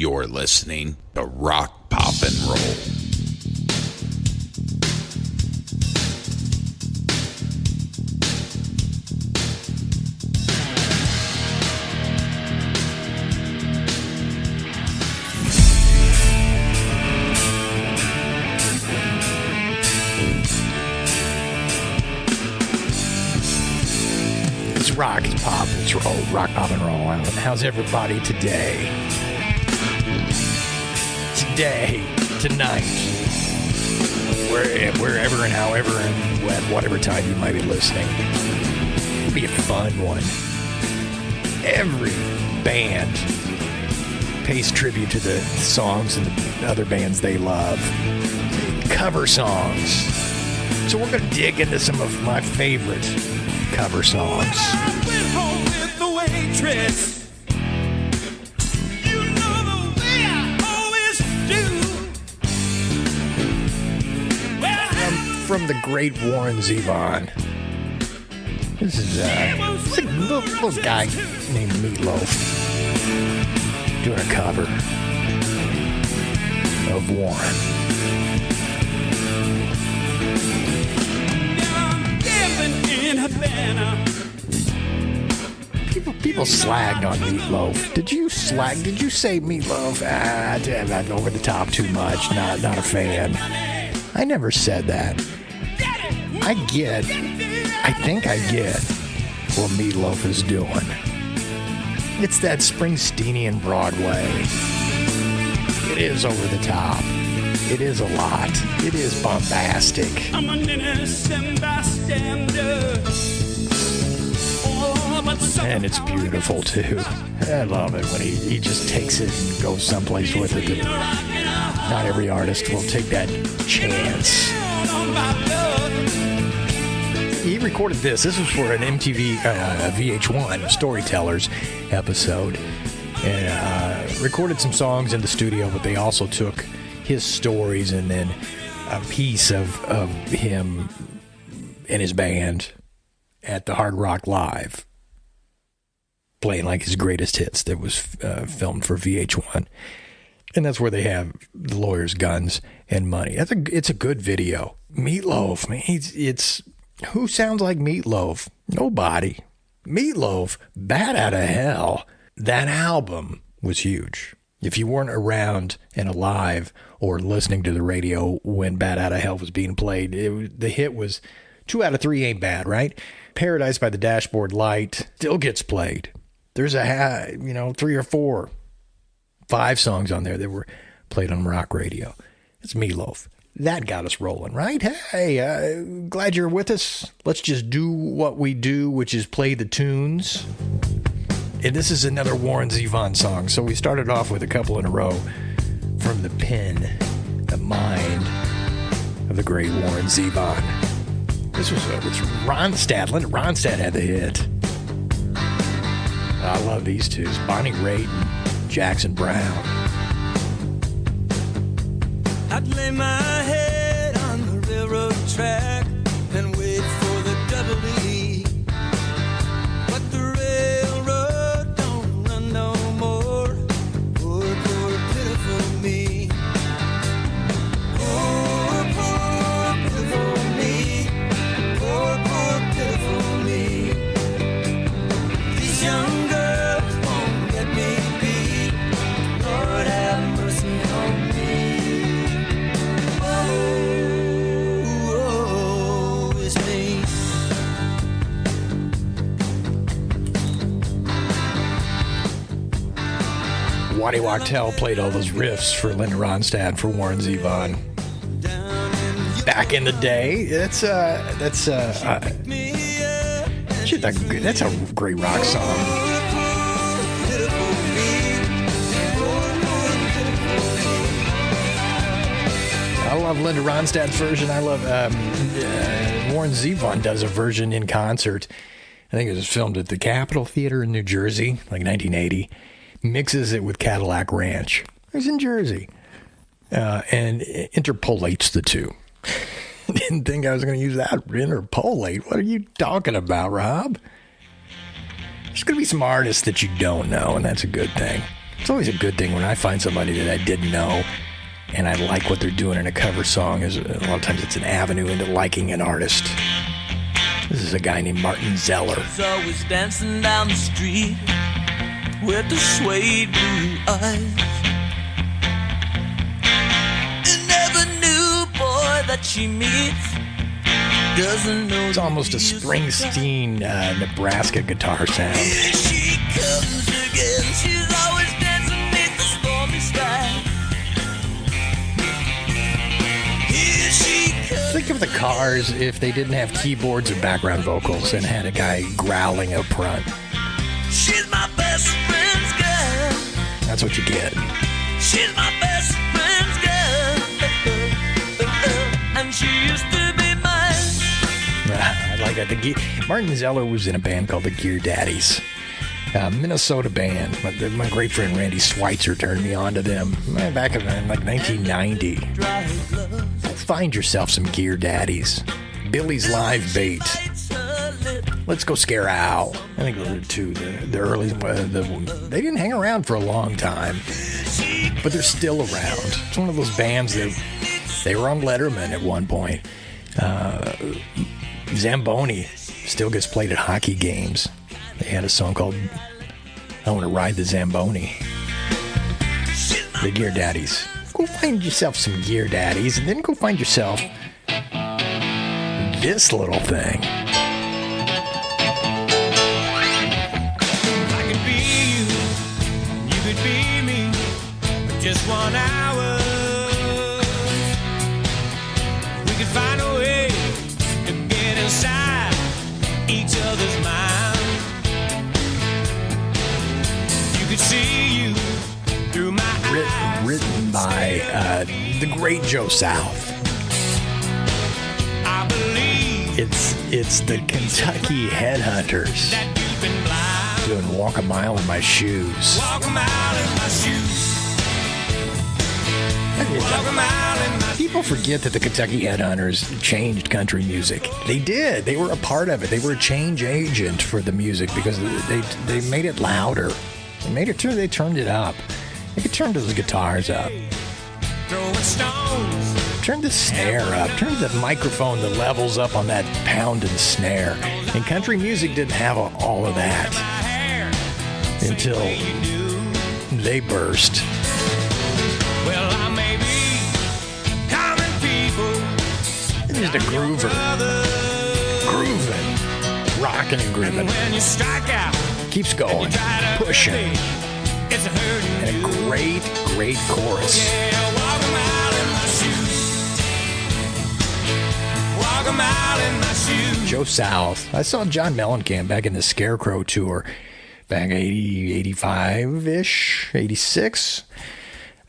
You're listening to Rock, Pop, and Roll. It's rock, it's pop, it's roll, rock, pop, and roll. How's everybody today? Tonight, wherever and however and at whatever time you might be listening. It'll be a fun one. Every band pays tribute to the songs and the other bands they love. Cover songs. So we're going to dig into some of my favorite cover songs. I went home with the waitress. You know the way I always do. Well, From the great Warren Zevon. This is a little guy named Meatloaf doing a cover of Warren. in Havana. People slagged on Meatloaf. Did you say Meatloaf? I'm over the top too much. Not a fan. I never said that. I think I get what Meatloaf is doing. It's that Springsteenian Broadway. It is over the top. It is a lot. It is bombastic. I'm an innocent bystander. And it's beautiful too. I love it when he just takes it and goes someplace with it that not every artist will take that chance. He recorded this. This was for an MTV VH1 Storytellers episode. And recorded some songs in the studio, but they also took his stories and then a piece of him and his band at the Hard Rock Live, playing like his greatest hits that was filmed for VH1. And that's where they have the lawyers, guns, and money. It's a good video. Meatloaf, man, it's who sounds like Meatloaf? Nobody. Meatloaf, Bat Out of Hell. That album was huge. If you weren't around and alive or listening to the radio when Bat Out of Hell was being played, the hit was 2 out of 3 ain't bad, right? Paradise by the Dashboard Light still gets played. There's 3 or 5 songs on there that were played on rock radio. It's Meatloaf. That got us rolling, right? Hey, glad you're with us. Let's just do what we do, which is play the tunes. And this is another Warren Zevon song. So we started off with a couple in a row from the pen, the mind of the great Warren Zevon. This was Ronstadt. Linda Ronstadt had the hit. I love these two. It's Bonnie Raitt and Jackson Browne. I'd lay my head on the railroad track and wait for the double E. But the railroad don't run no more. Poor, poor, pitiful me. Poor, poor, pitiful me. Poor, poor, pitiful me. These young girls won't let me be. Lord have mercy on me. Oh, it's me. Waddy Wachtel played all those riffs for Linda Ronstadt, for Warren Zevon. Back in the day, that's a great rock song. I love Linda Ronstadt's version. I love Warren Zevon does a version in concert. I think it was filmed at the Capitol Theater in New Jersey, like 1980. Mixes it with Cadillac Ranch. He's in Jersey. And interpolates the two. Didn't think I was going to use that. Interpolate? What are you talking about, Rob? There's going to be some artists that you don't know, and that's a good thing. It's always a good thing when I find somebody that I didn't know and I like what they're doing in a cover song. Is a lot of times it's an avenue into liking an artist. This is a guy named Martin Zeller. I was dancing down the street with the suede blue eyes. And never knew, boy, that she meets doesn't know. It's almost a Springsteen, Nebraska guitar sound. Here she comes again. She's always dancing beneath the stormy sky. Here she comes. Think of the Cars if they didn't have keyboards and background vocals and had a guy growling up front. She's my best friend's girl. That's what you get. She's my best friend's girl. And she used to be mine. I like that. Martin Zeller was in a band called the Gear Daddies, a Minnesota band. My great friend Randy Schweitzer turned me on to them back in like 1990. Find yourself some Gear Daddies. Billy's Live Bait. Let's Go Scare Al. I think those are two. The early. They didn't hang around for a long time, but they're still around. It's one of those bands that they were on Letterman at one point. Zamboni still gets played at hockey games. They had a song called I Want to Ride the Zamboni. The Gear Daddies. Go find yourself some Gear Daddies and then go find yourself this little thing. I could be you, you could be me, for just 1 hour. We could find a way to get inside each other's mind. You could see you through my eyes. Written by the great Joe South. I believe It's the Kentucky Headhunters that you've been blind. doing Walk a Mile in My Shoes. Walk a mile in my shoes. Walk a mile in my People forget that the Kentucky Headhunters changed country music. They did. They were a part of it. They were a change agent for the music because they made it louder. They turned it up. They could turn those guitars up. throwing stones. Turn the snare up. Turn the microphone, the levels up on that pound and snare. And country music didn't have all of that until they burst. Well, I may be common people. It's just a groover. Grooving. Rocking and grooving. When you strike out, Keeps going. Pushing. it's a hurting. And a great, great chorus. Yeah, walk a mile in my shoes. Walk a mile in my shoes. Joe South. I saw John Mellencamp back in the Scarecrow tour back 85-ish, 86.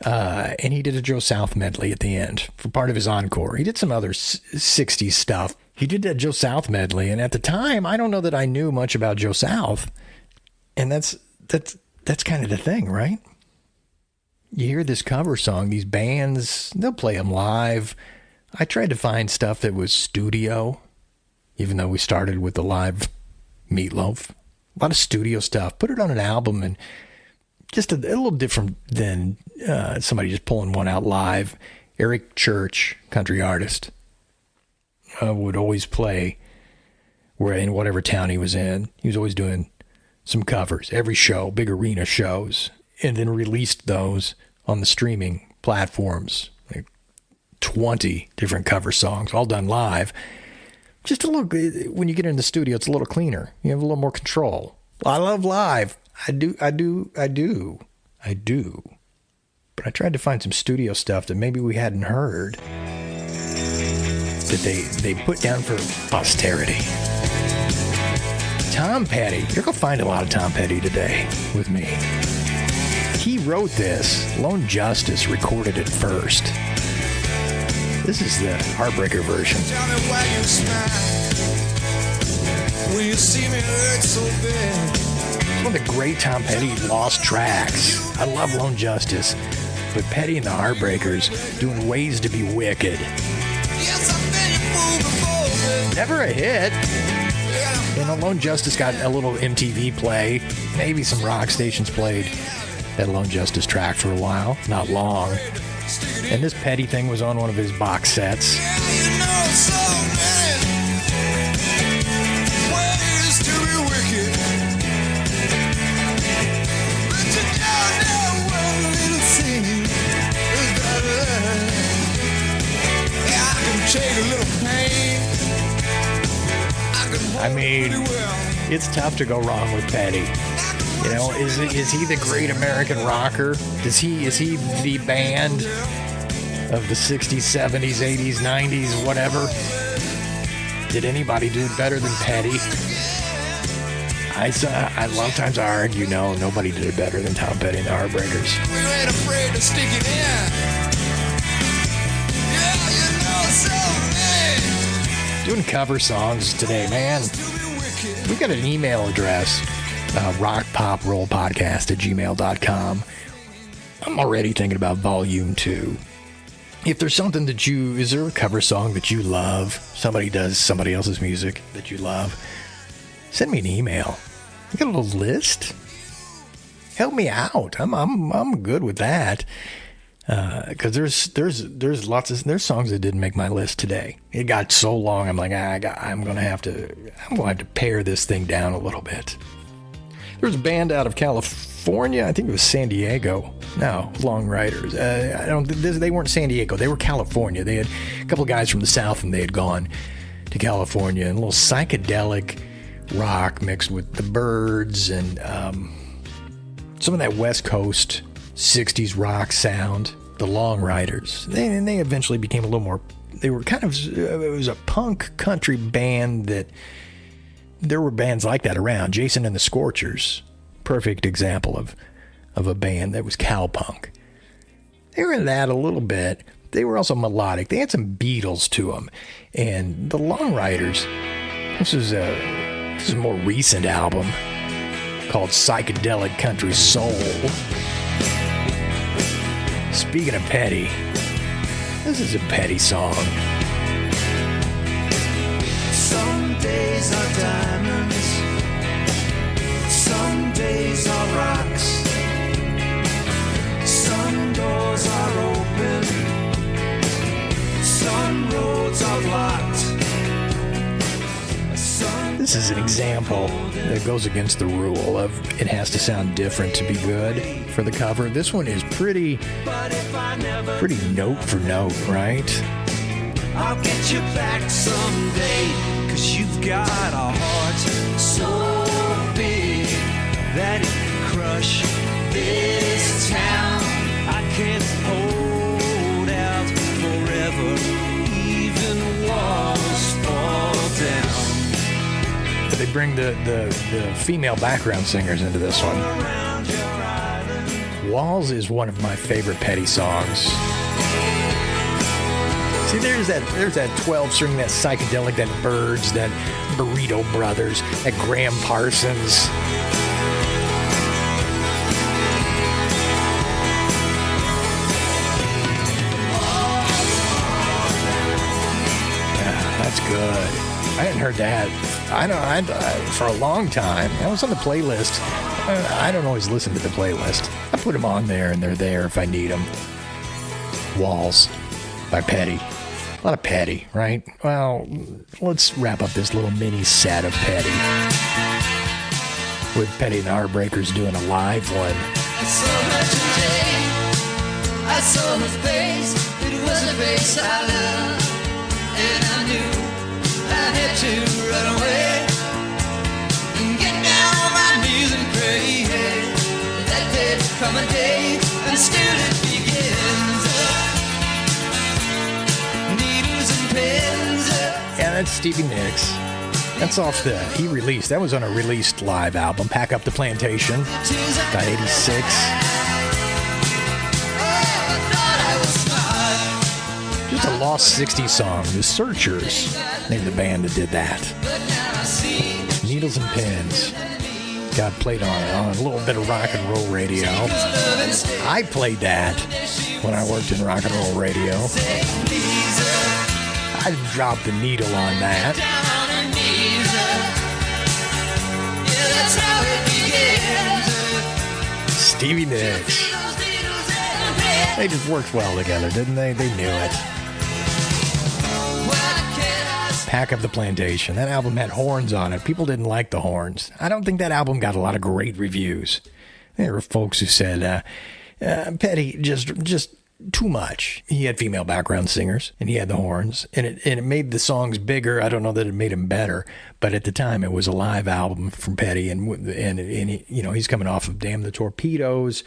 And he did a Joe South medley at the end for part of his encore. He did some other 60s stuff. He did that Joe South medley, and at the time, I don't know that I knew much about Joe South. And that's kind of the thing, right? You hear this cover song, these bands, they'll play them live. I tried to find stuff that was studio, even though we started with the live Meatloaf. A lot of studio stuff. Put it on an album, and just a little different than somebody just pulling one out live. Eric Church, country artist, would always play in whatever town he was in. He was always doing some covers, every show, big arena shows, and then released those on the streaming platforms. Like 20 different cover songs, all done live. Just a little, when you get in the studio, it's a little cleaner. You have a little more control. I love live. I do. But I tried to find some studio stuff that maybe we hadn't heard that they put down for posterity. Tom Petty. You're going to find a lot of Tom Petty today with me. He wrote this. Lone Justice recorded it first. This is the Heartbreaker version. Tell me why you smile when you see me hurt so bad. One of the great Tom Petty lost tracks. I love Lone Justice, but Petty and the Heartbreakers doing Ways to Be Wicked. Yes, I've been your fool before, baby. Never a hit. You know, Lone Justice got a little MTV play, maybe some rock stations played, that Lone Justice track for a while, not long. And this Petty thing was on one of his box sets. I mean, it's tough to go wrong with Petty. You know, is he the great American rocker? Is he the band of the 60s, 70s, 80s, 90s, whatever? Did anybody do it better than Petty? I long times I argue, no, nobody did it better than Tom Petty and the Heartbreakers. We ain't afraid to stick it in. Yeah, you know so many. Doing cover songs today, man. We got an email address, rockpoprollpodcast@gmail.com. I'm already thinking about volume 2. If there's something that is there a cover song that you love? Somebody does somebody else's music that you love? Send me an email. You got a little list? Help me out. I'm good with that. Because there's songs that didn't make my list today. It got so long. I'm like, I'm gonna have to pare this thing down a little bit. There was a band out of California. I think it was San Diego. No, Long Riders. They weren't San Diego. They were California. They had a couple of guys from the South, and they had gone to California, and a little psychedelic rock mixed with the Byrds and some of that West Coast 60s rock sound, the Long Riders. They eventually became a little more, they were kind of, it was a punk country band that, there were bands like that around. Jason and the Scorchers, perfect example of a band that was cowpunk. They were in that a little bit. They were also melodic. They had some Beatles to them. And the Long Riders, this is a more recent album called Psychedelic Country Soul. Speaking of Petty, this is a Petty song. Some days are diamonds, some days are rocks, some doors are open, some roads are locked. This is an example that goes against the rule of it has to sound different to be good for the cover. This one is pretty note for note, right? I'll get you back someday, 'cause you've got a heart so big that it can crush this town. I can't hold out forever, even walls fall down. They bring the female background singers into this one. Walls is one of my favorite Petty songs. See, there's that 12 string, that psychedelic, that Byrds, that Burrito Brothers, that Graham Parsons. Yeah, that's good. I hadn't heard that. I for a long time. That was on the playlist. I don't always listen to the playlist. I put them on there, and they're there if I need them. Walls by Petty. A lot of Petty, right? Well, let's wrap up this little mini set of Petty with Petty and the Heartbreakers doing a live one. I saw her today, I saw her face, it was a face I loved, and I knew I had to run away and get down on my knees and pray that there'd come a day and still it begins. Needles and pens. Yeah, that's Stevie Nicks. That's off that was on a released live album, Pack Up the Plantation, about 86. Just a lost 60s song. The Searchers named the band that did that. Needles and Pens got played on a little bit of rock and roll radio. I played that when I worked in rock and roll radio. I dropped the needle on that. Stevie Nicks. They just worked well together, didn't they? They knew it. Pack Up the Plantation. That album had horns on it. People didn't like the horns. I don't think that album got a lot of great reviews. There were folks who said, Petty, just too much. He had female background singers, and he had the horns, and it made the songs bigger. I don't know that it made them better, but at the time, it was a live album from Petty, and he, he's coming off of Damn the Torpedoes,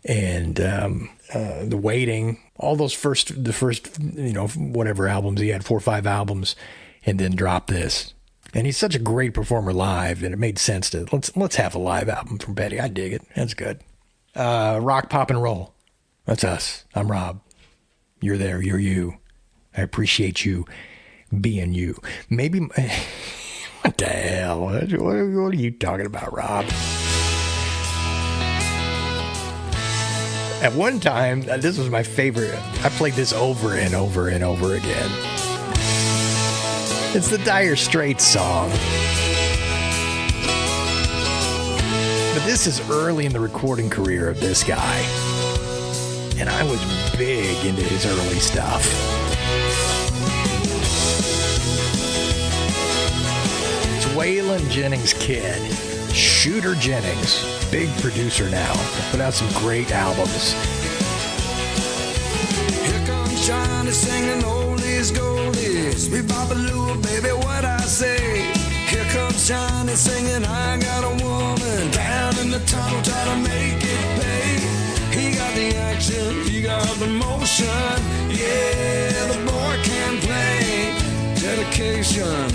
and The Waiting, all those the first whatever albums he had, 4 or 5 albums, and then dropped this. And he's such a great performer live that it made sense to let's have a live album from Petty. I dig it. That's good. Rock, pop, and roll. That's us. I'm Rob. You're there. You're you. I appreciate you being you. Maybe. What the hell? What are you talking about, Rob? At one time, this was my favorite. I played this over and over and over again. It's the Dire Straits song. But this is early in the recording career of this guy. And I was big into his early stuff. It's Waylon Jennings' kid, Shooter Jennings, big producer now. Put out some great albums. Here comes Johnny singing oldies goldies. Me Babaloo, baby, what I say. Here comes Johnny singing, I got a woman down in the tunnel trying to make it pay. He got the action, he got the motion. Yeah, the boy can play. Dedication,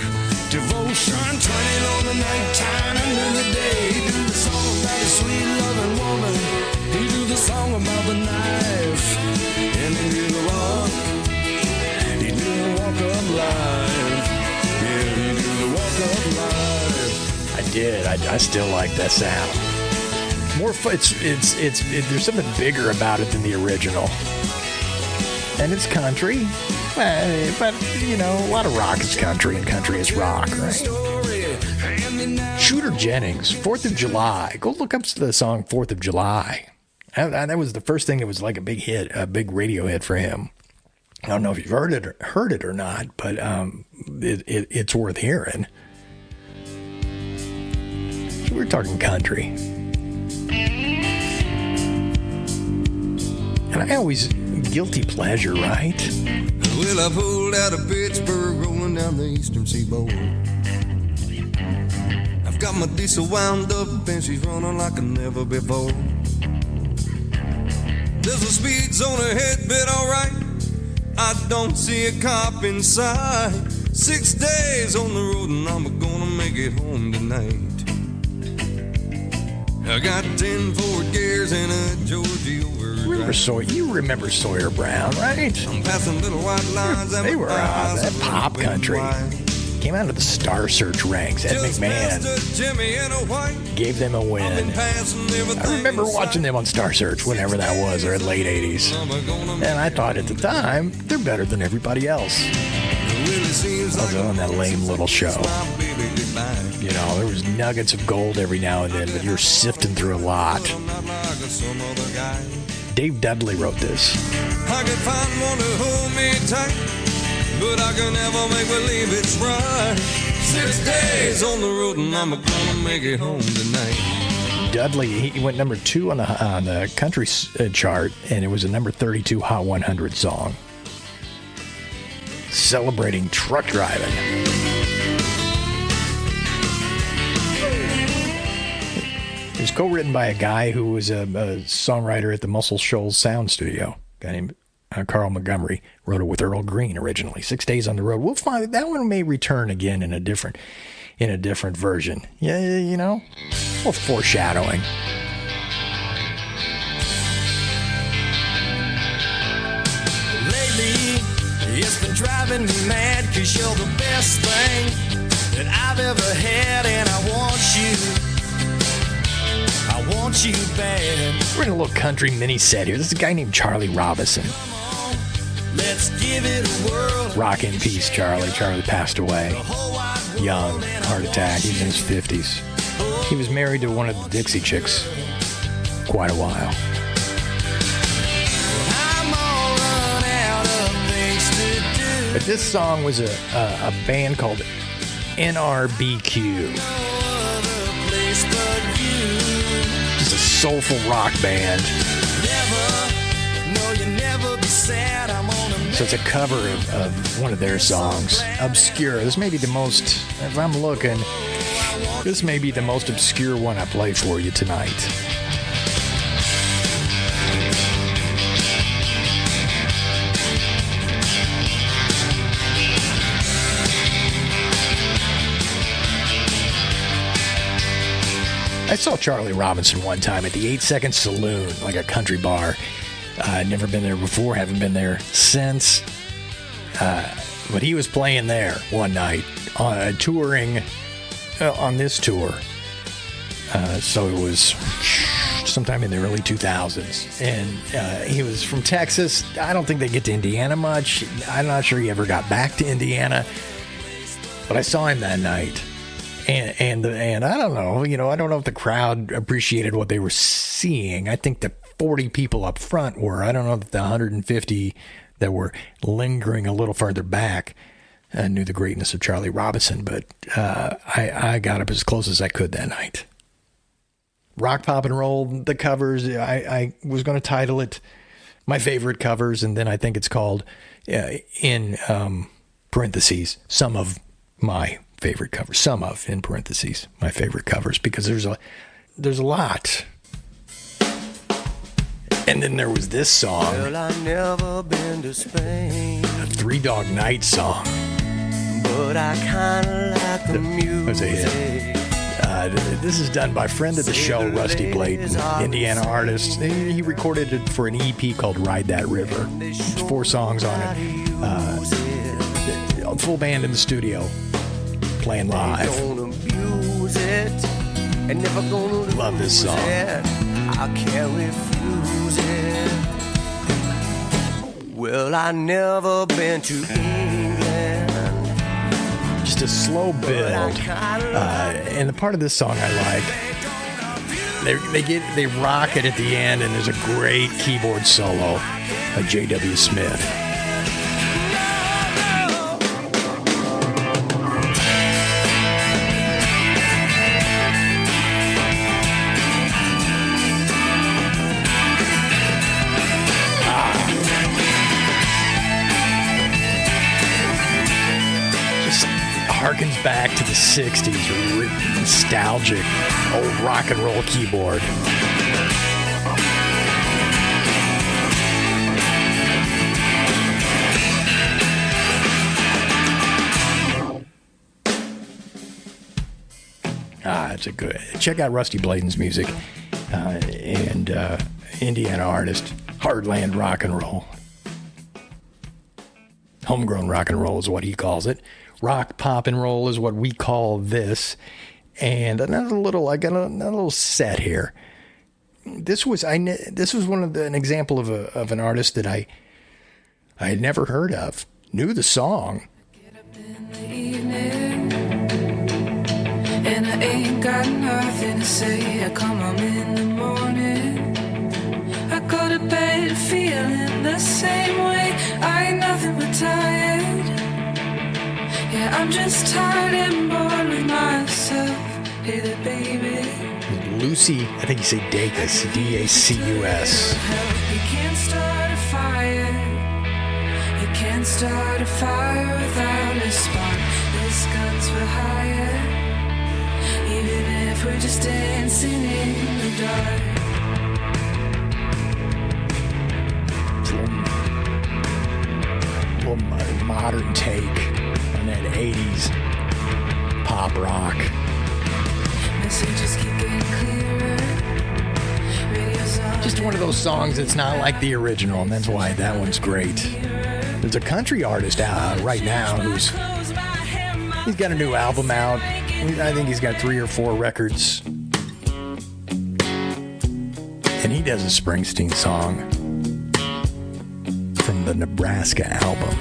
devotion, turning on the nighttime and then the day. He do the song about a sweet loving woman. He do the song about the knife. And he do the rock. He do the walk of life. Yeah, he do the walk of life. I did. I still like that sound. More fun. There's something bigger about it than the original. And it's country. But a lot of rock is country, and country is rock, right? Shooter Jennings, 4th of July. Go look up the song 4th of July. That was the first thing that was like a big hit, a big radio hit for him. I don't know if you've heard it or not, but it's worth hearing. So we're talking country. And I always, guilty pleasure, right? Well, I pulled out of Pittsburgh, rolling down the eastern seaboard. I've got my diesel wound up, and she's running like never before. There's a speed zone ahead, but alright, I don't see a cop inside. 6 days on the road, and I'm gonna make it home tonight. I got 10 Ford gears and a Georgie overdrive. You remember Sawyer Brown, right? I'm passing little white lines. They were that pop country. Came out of the Star Search ranks. Ed McMahon gave them a win. I remember watching them on Star Search, whenever that was, or in the late 80s. And I thought at the time, they're better than everybody else. I was on that lame little show. There was nuggets of gold every now and then, but you're sifting through a lot. Dave Dudley wrote this. I could find one to hold me tight, but I can never make believe it's right. 6 days on the road, and I'm gonna make it home tonight. Dudley, he went number 2 on the country chart, and it was a number 32 Hot 100 song. Celebrating truck driving. It was co-written by a guy who was a songwriter at the Muscle Shoals Sound Studio. A guy named Carl Montgomery wrote it with Earl Green originally. 6 Days on the Road. We'll find that one may return again in a different version. Yeah, well, foreshadowing. Lately, it's been driving me mad, 'cause you're the best thing that I've ever had, and I want you bad. We're in a little country mini set here. This is a guy named Charlie Robison. Let's give it a whirl. Rock in peace, Charlie. Charlie passed away young, heart attack. He was in his 50s. He was married to one of the Dixie Chicks, quite a while. I'm all run out of things to do. But this song was a band called NRBQ. No other place but you. Just a soulful rock band. Never, no, you never be sad. I'm on a So it's a cover of one of their songs. Obscure. This may be the most, if I'm looking, this may be the most obscure one I play for you tonight. I saw Charlie Robinson one time at the 8 Second Saloon, like a country bar. I'd never been there before, haven't been there since. But he was playing there one night, touring on this tour. So it was sometime in the early 2000s. And he was from Texas. I don't think they get to Indiana much. I'm not sure he ever got back to Indiana. But I saw him that night. And I don't know, I don't know if the crowd appreciated what they were seeing. I think the 40 people up front were. I don't know if the 150 that were lingering a little farther back knew the greatness of Charlie Robinson, but I got up as close as I could that night. Rock, pop, and roll, the covers, I was going to title it My Favorite Covers, and then I think it's called, in parentheses, some of my favorite covers. Some of, in parentheses, my favorite covers, because there's a lot. And then there was this song, Well, I never been to Spain, a Three Dog Night song. but I kinda like the That's a music. hit. This is done by friend of the show, Rusty Blayton, Indiana artist. He recorded it for an EP called Ride That River. There's 4 songs on it. Full band in the studio, playing live. Don't abuse it, and never gonna Love this lose song. it. I can't refuse it. Well, I never been to England. Just a slow build. And the part of this song I like, they rock it at the end, and there's a great keyboard solo by J.W. Smith. Harkens back to the 60s, nostalgic old rock and roll keyboard. It's a good. Check out Rusty Blayton's music and Indiana artist, Heartland rock and roll. Homegrown rock and roll is what he calls it. Rock, pop, and roll is what we call this. And I got a little set here. This was an example of an artist that I had never heard of. Knew the song. Get up in the evening, and I ain't got nothing to say. I come home in the morning, I go to bed feeling the same way. I ain't nothing but tired. Yeah, I'm just tired and bored with myself. Hey there, baby. Lucy, I think you say Dacus, D-A-C-U-S. You can't start a fire. You can't start a fire without a spark. This gun's for hire. Even if we're just dancing in the dark. A little modern take on that 80s pop rock. Messages keep getting clearer. Radio's on. Just one of those songs that's not like the original, and that's why that one's great. There's a country artist out right now he's got a new album out. I think he's got 3 or 4 records. And he does a Springsteen song from the Nebraska album.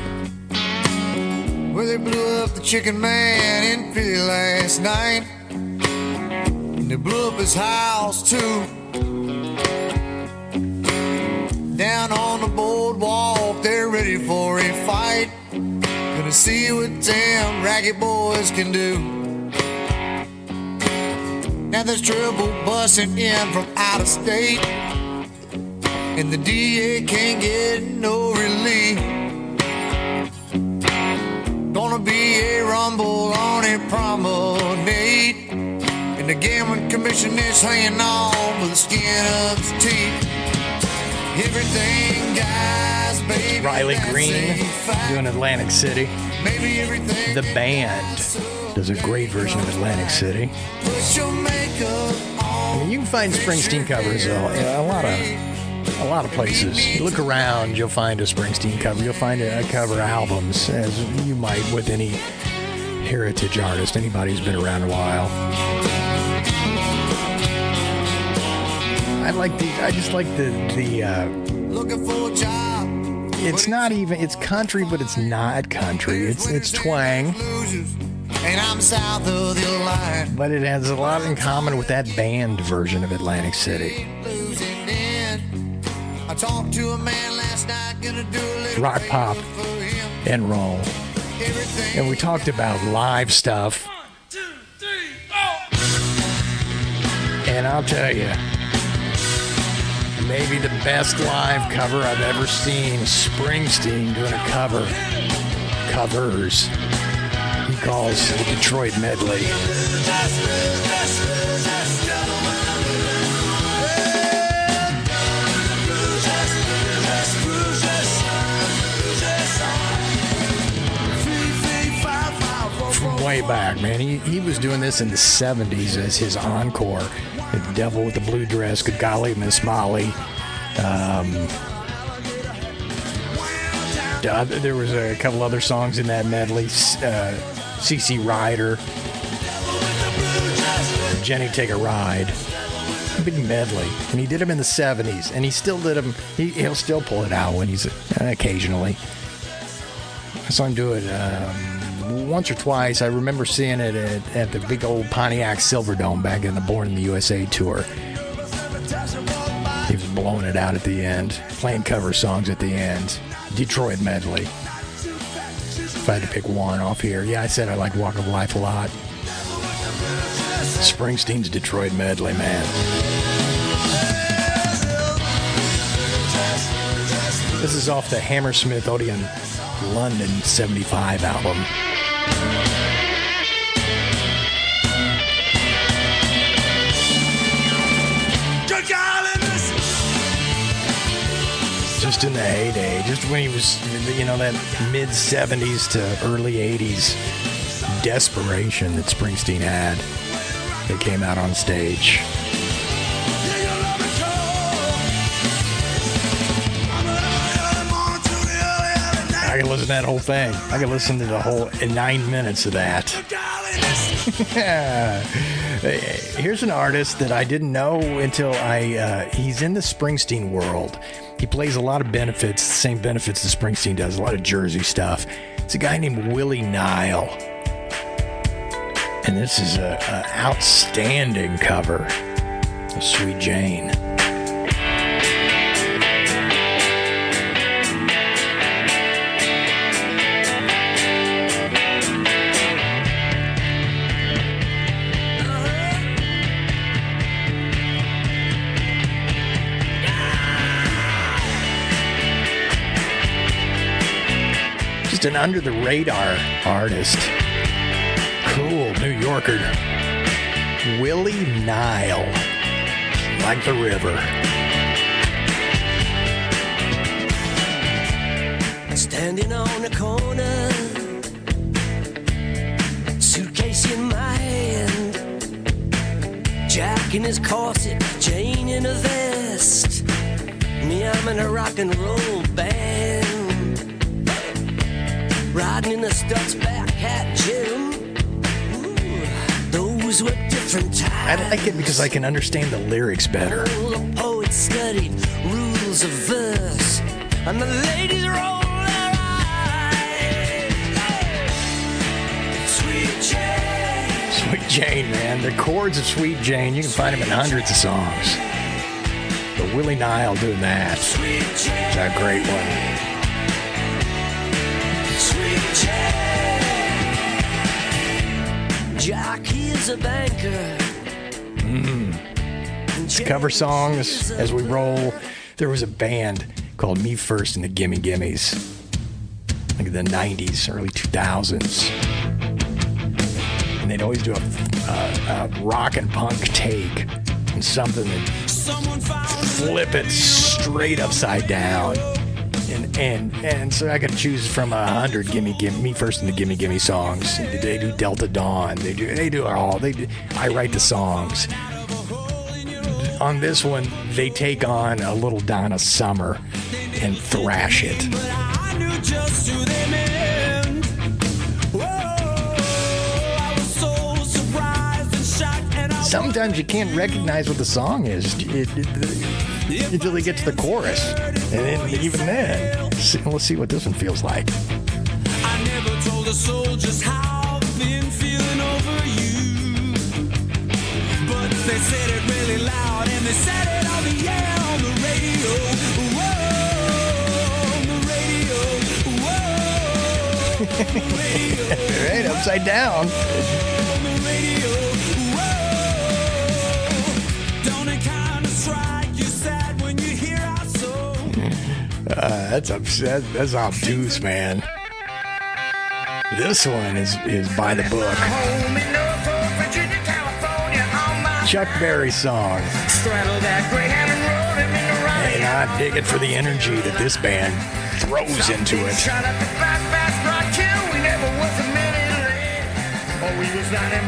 Well, they blew up the chicken man in Philly last night. And they blew up his house too. down on the boardwalk, they're ready for a fight. Gonna see what them ragged boys can do. Now there's trouble busting in from out of state, and the DA can't get no relief. Gonna be a rumble on a promenade, and the gambling commission is hanging on with the skin of its teeth. Everything dies, baby. Riley Green doing Atlantic City. Maybe everything. The band does a great version of Atlantic City. Put your makeup on. I mean, you can find Springsteen covers a lot of places. You look around, you'll find a Springsteen cover. You'll find a cover albums, as you might with any heritage artist, anybody who's been around a while. I just like the Looking for a job. it's not even, it's country, but it's not country. It's twang. And I'm south of the line. But it has a lot in common with that band version of Atlantic City. Losing in. I talked to a man last night, gonna do a little Rock, pop, for him. and roll. Everything. And we talked about live stuff. 1, 2, 3, 4. And I'll tell you, maybe the best live cover I've ever seen is Springsteen doing a covers. He calls the Detroit Medley. From way back, man. He was doing this in the 70s as his encore. The Devil with the Blue Dress, Good Golly, Miss Molly. There was a couple other songs in that medley. CC Rider, Jenny Take a Ride. Big medley. And he did them in the 70s. And he still did them. He'll still pull it out when he's occasionally. I saw him do it once or twice. I remember seeing it at the big old Pontiac Silverdome back in the Born in the USA tour. He was blowing it out at the end, playing cover songs at the end. Detroit Medley. If I had to pick one off here, yeah, I said I liked Walk of Life a lot. Springsteen's Detroit Medley, man. This is off the Hammersmith Odeon London 75 album. Just in the heyday, just when he was, that mid-70s to early 80s desperation that Springsteen had that came out on stage. I can listen to that whole thing. I can listen to the whole 9 minutes of that. Here's an artist that I didn't know until he's in the Springsteen world. He plays a lot of benefits, the same benefits that Springsteen does, a lot of Jersey stuff. It's a guy named Willie Nile. And this is an outstanding cover of Sweet Jane. An under-the-radar artist. Cool New Yorker. Willie Nile. Like the river. Standing on the corner, suitcase in my hand, Jack in his corset, Jane in a vest, me, I'm in a rock and roll band. Riding in the Stutz back hat, Jim. Ooh, those were different times. I like it because I can understand the lyrics better. All the poets studied rules of verse, and the ladies roll their eyes. Sweet Jane. Sweet Jane, man. The chords of Sweet Jane, you can find them in hundreds of songs. The Willie Nile doing that. It's a great one. Jockey is a banker. Cover songs as we roll. There was a band called Me First and the Gimme Gimmes, like in the 90s, early 2000s. And they'd always do a rock and punk take on something and flip it straight upside down. And so I could choose from 100 Me First and the Gimme Gimme songs. They do Delta Dawn. They do it all. I write the songs. On this one, they take on a little Donna Summer and thrash it. Sometimes you can't recognize what the song is until they get to the chorus. And then, even then, let's see what this one feels like. I never told a soul just how I've been feeling over you. But they said it really loud and they said it on the air, on the radio. Whoa, on the radio. Whoa, radio. Right, upside down. On the radio. Whoa, don't it kind of strike you sad when you hear our song? That's upset. That's obtuse, man. This one is by the book. Chuck Berry song. And I dig it for the energy that this band throws into it.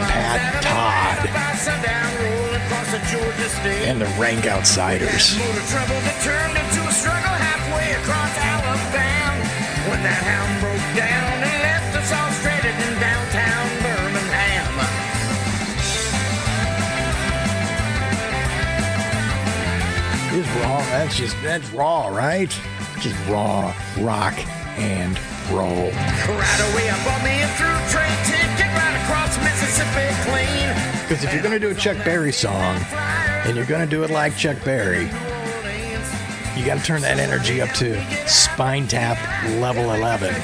Pat Todd and the Rank Outsiders. When that hound broke down and left us all stranded in downtown Birmingham. It's raw. That's raw, right? Just raw rock and roll. Right away up on me and through train ticket right across Mississippi clean. Because if you're going to do a Chuck Berry song, and you're going to do it like Chuck Berry, you got to turn that energy up to spine tap level 11. There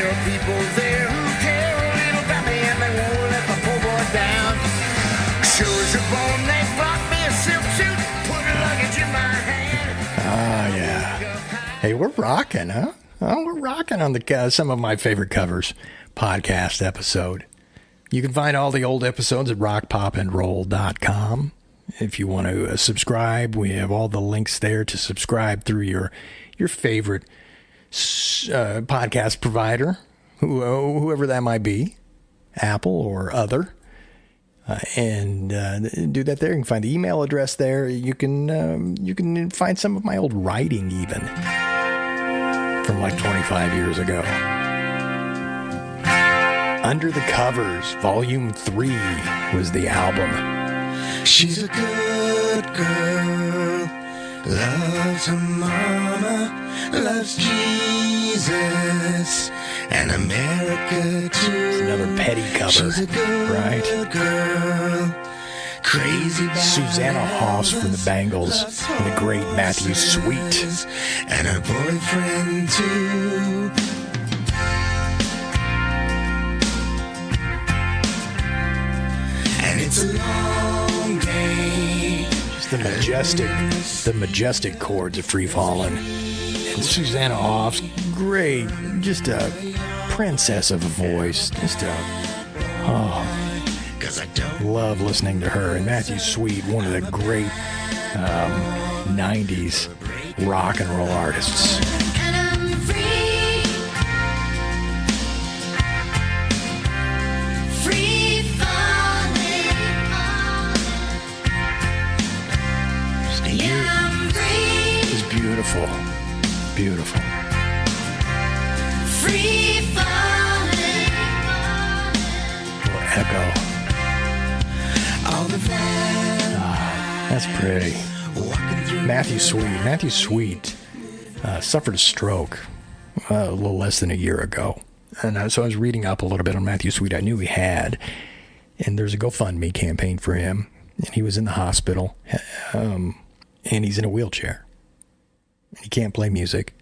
are people there who care a little about me and they won't let my poor boy down. Sure as you're born, they bought me a silk suit, put a luggage in my hand. Ah, yeah. Hey, we're rocking, huh? Oh, we're rocking on the some of my favorite covers podcast episode. You can find all the old episodes at rockpopandroll.com. If you want to subscribe, we have all the links there to subscribe through your favorite podcast provider, whoever that might be, Apple or other, and do that there. You can find the email address there. You can find some of my old writing even from like 25 years ago. Under the Covers, Volume 3 was the album. She's a good girl, loves her mama, loves Jesus and America too. It's another petty cover, She's a good right? girl, crazy about Susanna Hoffs from the Bangles and the great Matthew Sweet. and her boyfriend too. And it's a long day. Just the majestic chords of Free Fallin'. And Susanna Hoffs, great, just a princess of a voice. Love listening to her. And Matthew Sweet, one of the great 90s rock and roll artists. And I'm free, free falling. Yeah, I'm free, It's beautiful. Beautiful. free falling. Little echo. All the That's pretty. Matthew Sweet suffered a stroke a little less than a year ago. And so I was reading up a little bit on Matthew Sweet. I knew he had. And there's a GoFundMe campaign for him. And he was in the hospital and he's in a wheelchair. He can't play music.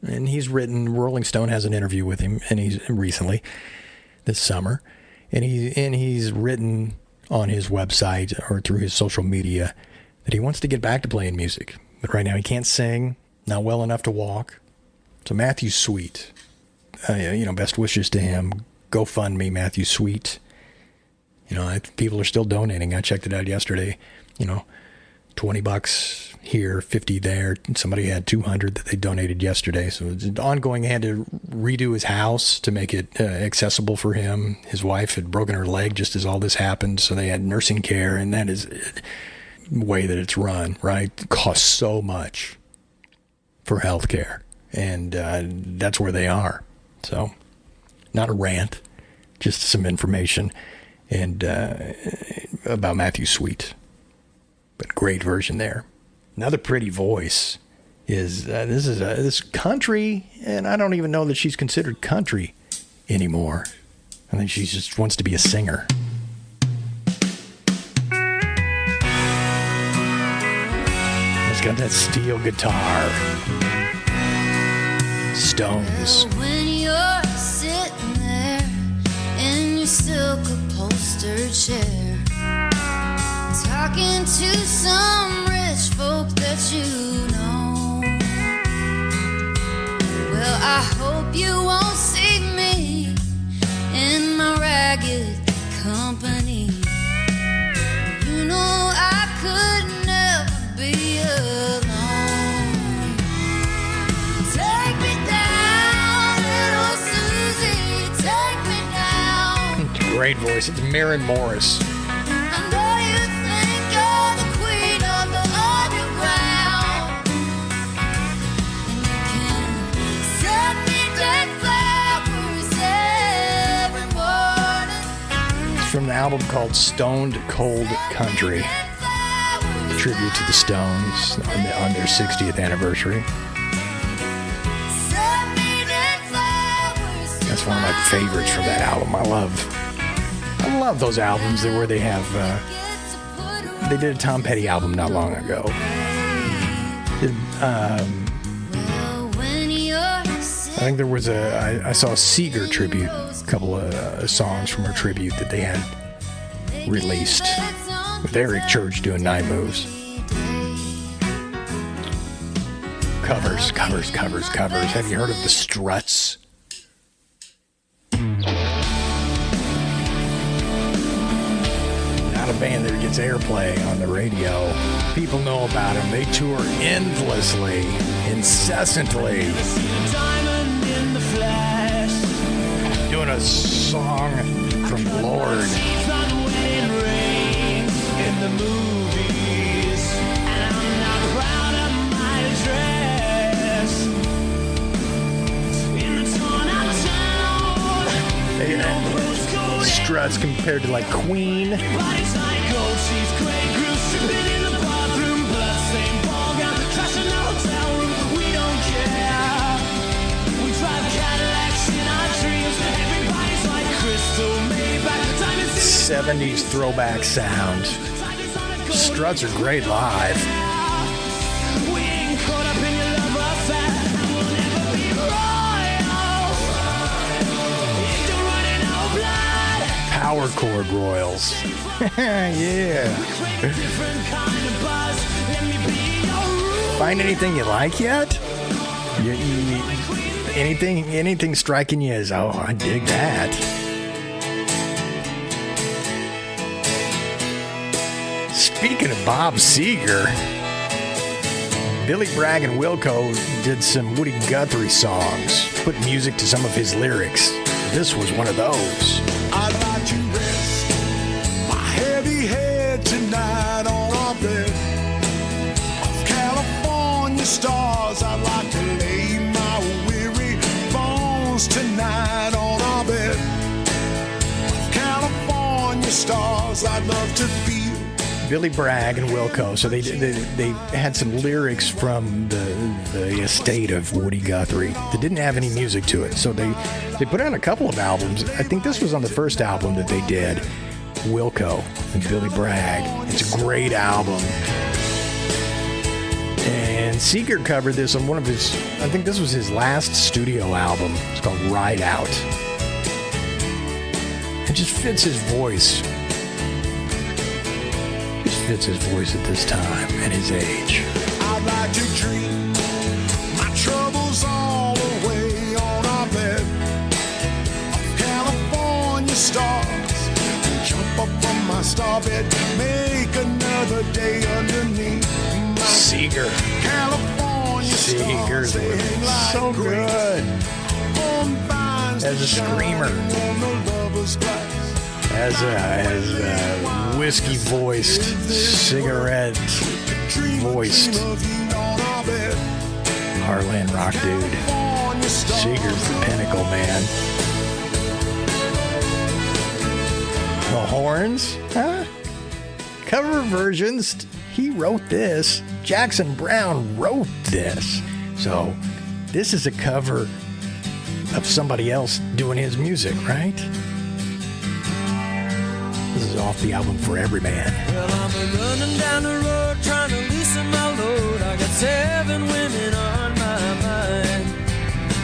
And he's written, Rolling Stone has an interview with him, and he's recently, this summer, and he's written on his website or through his social media that he wants to get back to playing music. But right now he can't sing, not well enough to walk. So Matthew Sweet, best wishes to him. GoFundMe, Matthew Sweet. People are still donating. I checked it out yesterday. $20 here, 50 there. Somebody had 200 that they donated yesterday. So it's ongoing. He had to redo his house to make it accessible for him. His wife had broken her leg just as all this happened, so they had nursing care, and that is the way that it's run, right? It costs so much for health care, and that's where they are. So not a rant, just some information and about Matthew Sweet. But great version there. Another pretty voice is this country, and I don't even know that she's considered country anymore. I think she just wants to be a singer. It's got that steel guitar. Stones. When you're sitting there in your silk upholstered chair, talking to some rich folk that you know, well, I hope you won't see me in my ragged company. You know I could never be alone. Take me down, little Susie, take me down. Great voice. It's Maren Morris. I know you think you're the queen of the underground, and you can send me dead flowers every morning. It's from the album called Stoned Cold Country. Tribute to the Stones on their 60th anniversary. That's one of my favorites from that album. I love those albums where they have they did a Tom Petty album not long ago. I think there was I saw a Seeger tribute, a couple of songs from her tribute that they had released with Eric Church doing 9 Moves. Covers. Have you heard of the Struts? Not a band that gets airplay on the radio. People know about them. They tour endlessly, incessantly. Doing a song from Lord. In the movies, and I'm not proud of my dress. In the torn out town, Struts compared to like Queen. Bodies like gold, she's great, grew stripping in the bathroom, bloodstained ball gown, trash in the hotel room. We don't care. We drive Cadillacs in our dreams. Everybody's like crystal made back. 70s throwback sound. Struts are great live. Power chord royals. Yeah. Find anything you like yet? Anything striking you as, oh, I dig that. Speaking of Bob Seger, Billy Bragg and Wilco did some Woody Guthrie songs, put music to some of his lyrics. This was one of those. I'd like to rest my heavy head tonight on our bed of California stars. I'd like to lay my weary bones tonight on our bed of California stars. I'd love to feel. Billy Bragg and Wilco. So they had some lyrics from the estate of Woody Guthrie that didn't have any music to it. So they put out a couple of albums. I think this was on the first album that they did, Wilco and Billy Bragg. It's a great album. And Seeger covered this on one of his, I think this was his last studio album. It's called Ride Out. It just fits his voice. It just fits his voice at this time and his age. I'd like to dream my troubles all away on our bed of California stars. Jump up from my star bed, make another day underneath my Seeger. California Seeger's stars. They hang like so good. on vines As a that shine screamer. on the lover's glass. As a whiskey-voiced, cigarette-voiced Heartland rock dude. Seeger's the pinnacle, man. The horns, huh? Cover versions. He wrote this. Jackson Browne wrote this. So this is a cover of somebody else doing his music, right? This is off the album For Every Man. Well, I'm running down the road trying to loosen my load. I got 7 women on my mind.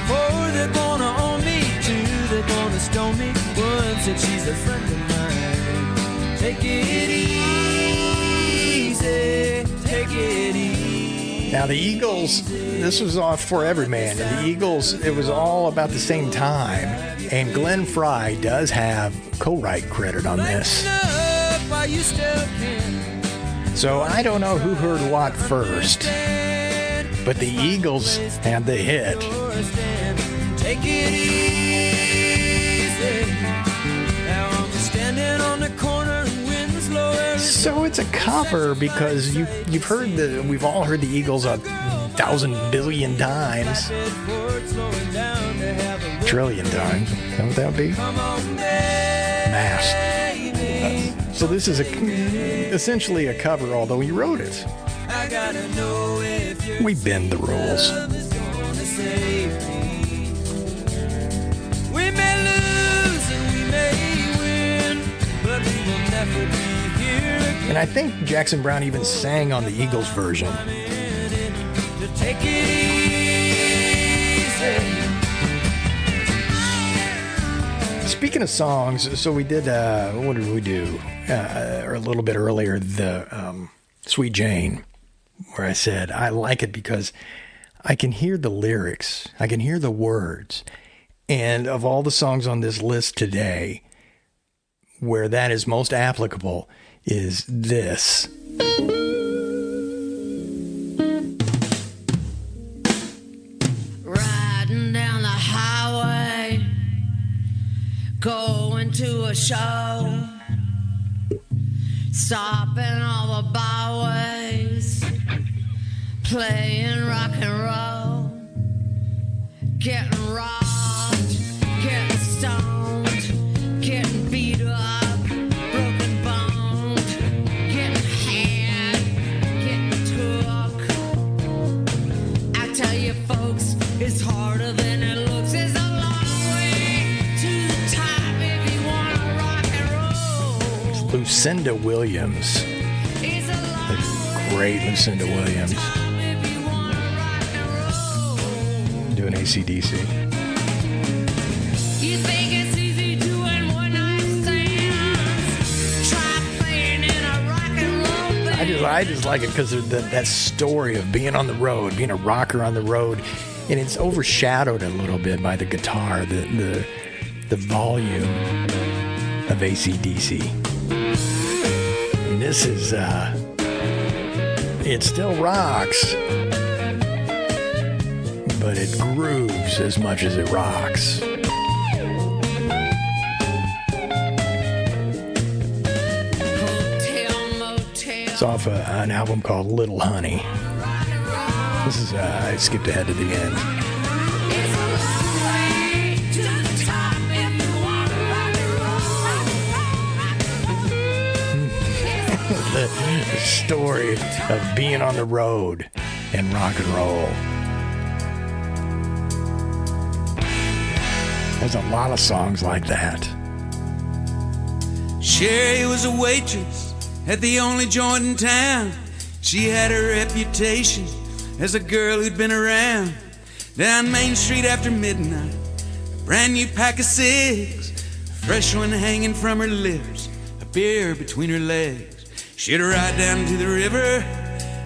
4 that wanna own me, 2 that wanna stone me. 1 said she's a friend of mine. Take it easy, take it easy. Now the Eagles, this was off For Every Man, and the Eagles, it was all about the same time, and Glenn Frey does have co-write credit on this. Lighten up while you still can. So I don't know who heard what first, but the Eagles had the hit. Take it easy. Now I'm standing on the corner and wind's lower. So it's a cover because we've all heard the Eagles 1,000 billion times, trillion times. Is that what that would be? Mass. So this is essentially a cover, although he wrote it. We bend the rules. We may lose and we may win, but we will never be here again. And I think Jackson Browne even sang on the Eagles version. To take it easy. Speaking of songs, so we did, what did we do? Or a little bit earlier, the Sweet Jane, where I said, I like it because I can hear the lyrics, I can hear the words. And of all the songs on this list today, where that is most applicable is this. Riding down the highway, going to a show, stopping all the byways, playing rock and roll, getting robbed, getting stoned, getting beat up, broken boned, getting had, getting took. I tell you folks, it's harder than it looks. It's a long way to the top if you wanna rock and roll. Lucinda Williams. It's a long The great Lucinda Williams. time if you wanna rock and roll. Doing AC/DC. You think it's easy doing one night stands? Try playing in a rock and roll band. I just like it because of that story of being on the road, being a rocker on the road, and it's overshadowed a little bit by the guitar, the volume of AC/DC. And this is, it still rocks, but it grooves as much as it rocks. Hotel, motel. It's off an album called Little Honey. This is, I skipped ahead to the end. It's a long way to the top if you wanna rock and roll. The story of being on the road and rock and roll. There's a lot of songs like that. Sherry was a waitress at the only joint in town. She had a reputation as a girl who'd been around down Main Street after midnight. A brand new pack of cigs, a fresh one hanging from her lips, a beer between her legs. She'd ride down to the river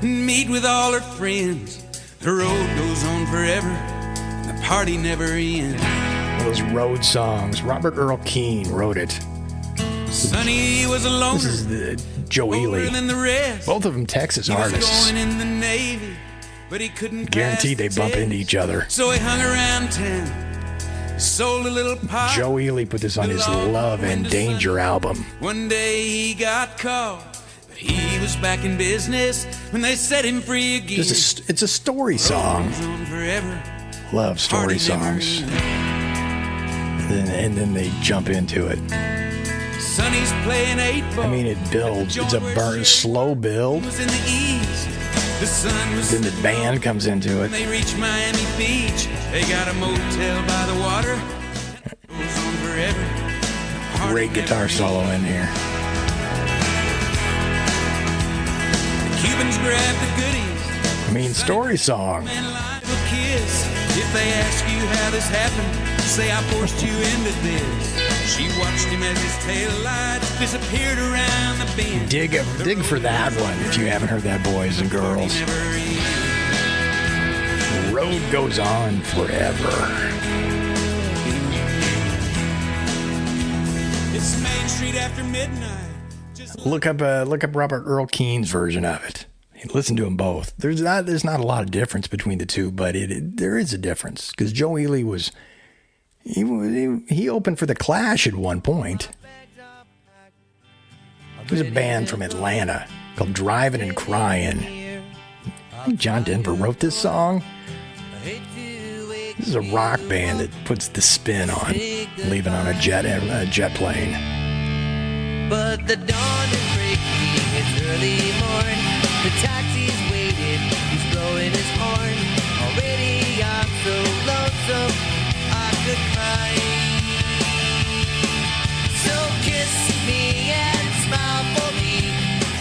and meet with all her friends. The road goes on forever, and the party never ends. Those road songs. Robert Earl Keen wrote it. Sonny was a loner. This is the Joe Ely. Both of them Texas artists. Going in the Navy, but he couldn't Guaranteed they bump into each other. So he hung around town, sold a little pot. Joe Ely put this on his Love and Danger album. One day he got caught, but he was back in business when they set him free again. It's a story song. Love story songs. And then they jump into it. Sonny's playing 8-ball. I mean, it builds. It's a slow build. In the east. The sun was then the band comes into it. They reach Miami Beach. They got a motel by the water. It goes on forever. Great guitar solo in here. The Cubans grab the goodies. I mean, story song. Kiss. If they ask you how this happened, say I forced you into this. She watched him as his tail light disappeared around the bend. Dig for that one if you haven't heard that, boys and girls. The road goes on forever. It's Main Street after midnight. Look up Robert Earl Keen's version of it. Listen to them both. There's not a lot of difference between the two, but there is a difference because Joe Ely was he opened for the Clash at one point. There's a band from Atlanta called Driving and Crying. I think John Denver wrote this song. This is a rock band that puts the spin on leaving on a jet plane. But the dawn is breaking, it's early morn. The taxi's waiting, he's blowing his horn. Already I'm so lonesome, I could cry. So kiss me and smile for me.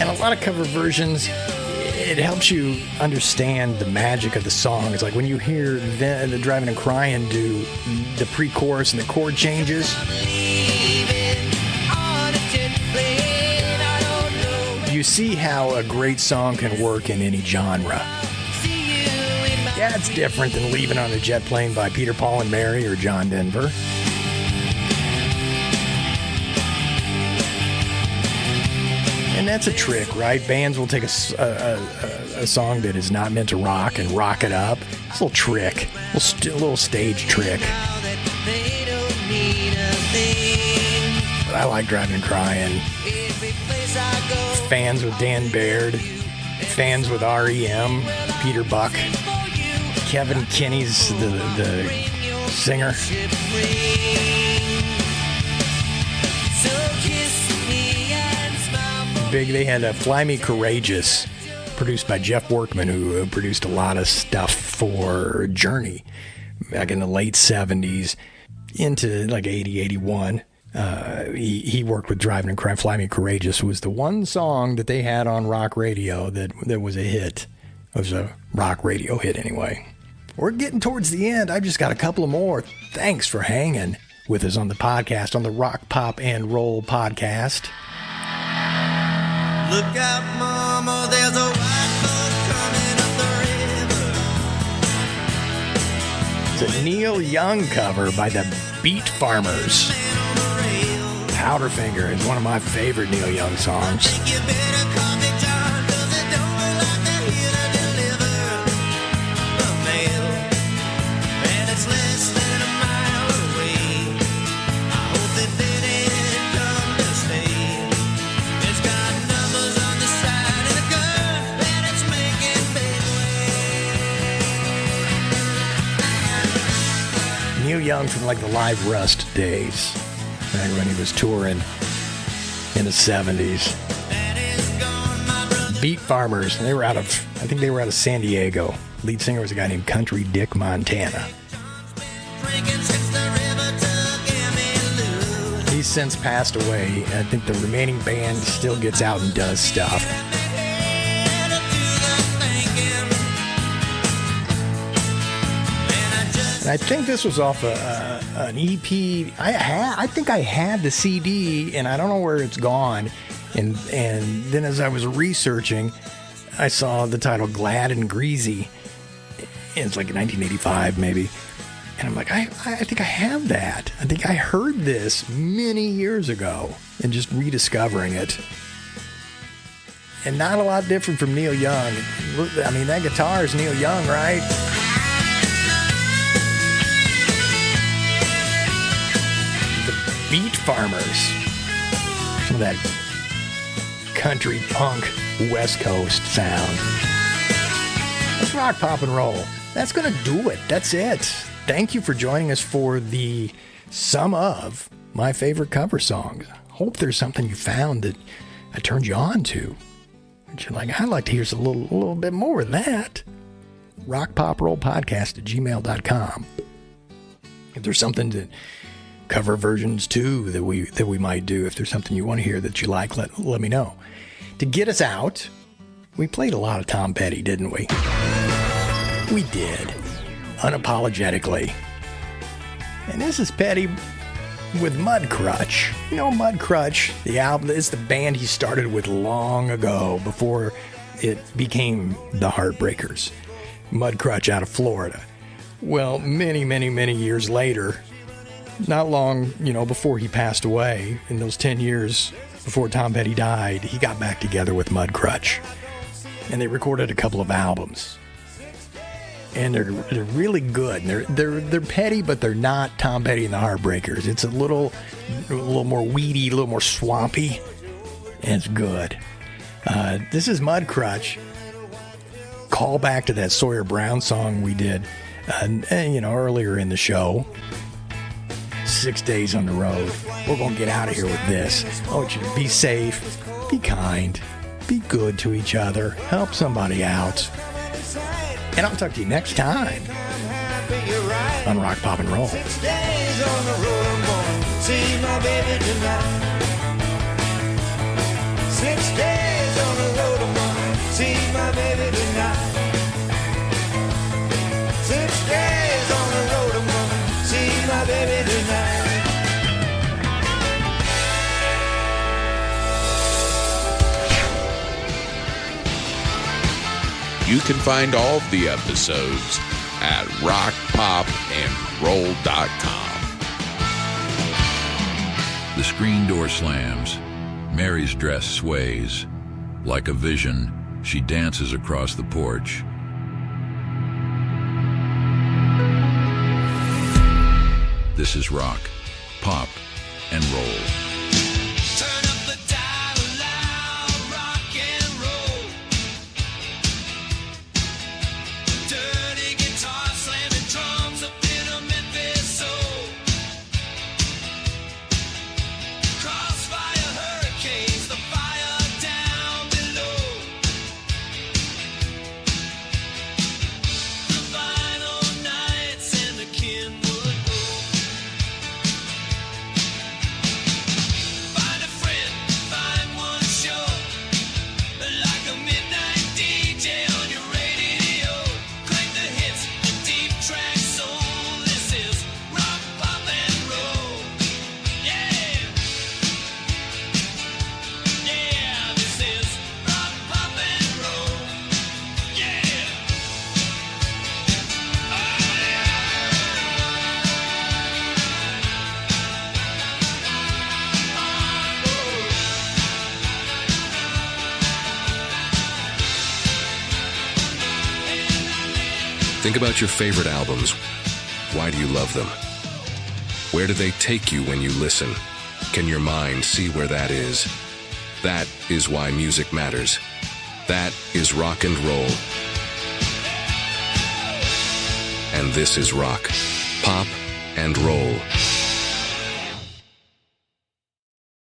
And a lot of cover versions, it helps you understand the magic of the song. It's like when you hear the Driving and Crying do the pre-chorus and the chord changes. You see how a great song can work in any genre. Yeah, it's different than Leaving on a Jet Plane by Peter, Paul and Mary or John Denver. And that's a trick, right? Bands will take a song that is not meant to rock and rock it up. It's a little trick, a little stage trick. But I like Driving and Crying. Fans with Dan Baird, fans with REM, Peter Buck, Kevin Kinney's the singer. Big, they had Fly Me Courageous, produced by Jeff Workman, who produced a lot of stuff for Journey back in the late 70s into like 80, 81. He worked with Driving and Crying. Fly Me Courageous was the one song that they had on rock radio that was a hit. It was a rock radio hit anyway. We're getting towards the end. I've just got a couple of more. Thanks for hanging with us on the podcast, on the Rock, Pop, and Roll podcast. Look out, mama, there's a white boat coming up the river. It's a Neil Young cover by the Beat Farmers. Powderfinger is one of my favorite Neil Young songs. Neil Young from like the Live Rust days, back when he was touring in the 70s. Beat Farmers, they were I think they were out of San Diego. Lead singer was a guy named Country Dick Montana. He's since passed away. I think the remaining band still gets out and does stuff. And I think this was off an EP. I think I had the CD, and I don't know where it's gone. And then as I was researching, I saw the title Glad and Greasy. It's like 1985 maybe. And I'm like, I think I have that. I think I heard this many years ago and just rediscovering it. And not a lot different from Neil Young. I mean, that guitar is Neil Young, right? The Beat Farmers. Some of that country punk West Coast sound. Let's rock, pop, and roll. That's going to do it. That's it. Thank you for joining us for the sum of my favorite cover songs. Hope there's something you found that I turned you on to. And you're like, I'd like to hear a little bit more of that. rockpoprollpodcast@gmail.com. If there's something to cover versions too that we might do, if there's something you want to hear that you like, let me know. To get us out, we played a lot of Tom Petty, didn't we? We did. Unapologetically. And this is Petty with Mudcrutch. You know Mudcrutch, the album, is the band he started with long ago before it became the Heartbreakers. Mudcrutch out of Florida. Well, many, many, many years later, not long, before he passed away, in those 10 years before Tom Petty died, he got back together with Mudcrutch. And they recorded a couple of albums. And they're really good. They're Petty, but they're not Tom Petty and the Heartbreakers. It's a little more weedy, a little more swampy, and it's good. This is Mudcrutch. Call back to that Sawyer Brown song we did, earlier in the show. 6 days on the road. We're gonna get out of here with this. I want you to be safe, be kind, be good to each other, help somebody out. And I'll talk to you next time on Rock, Pop, and Roll. 6 days on the road, I'm gonna see my baby tonight. 6 days on the road, I'm gonna see my baby tonight. 6 days on the road, I'm gonna see my baby tonight. You can find all of the episodes at rockpopandroll.com. The screen door slams. Mary's dress sways. Like a vision, she dances across the porch. This is rock, pop, and roll. Turn up the dial loud, rock and roll. Dirty guitar slamming drums up in a Memphis soul. Crossfire hurricanes, the fire down below. The vinyl nights and the Kenwood Road. Find a friend, find one sure. Like a midnight DJ on your radio. Crank the hits, the deep track soul. This is rock, pop, and roll. Yeah. Yeah, this is rock, pop, and roll. Yeah. Oh, yeah. Think about your favorite albums. Why do you love them? Where do they take you when you listen? Can your mind see where that is? That is why music matters. That is rock and roll. And this is rock, pop, and roll.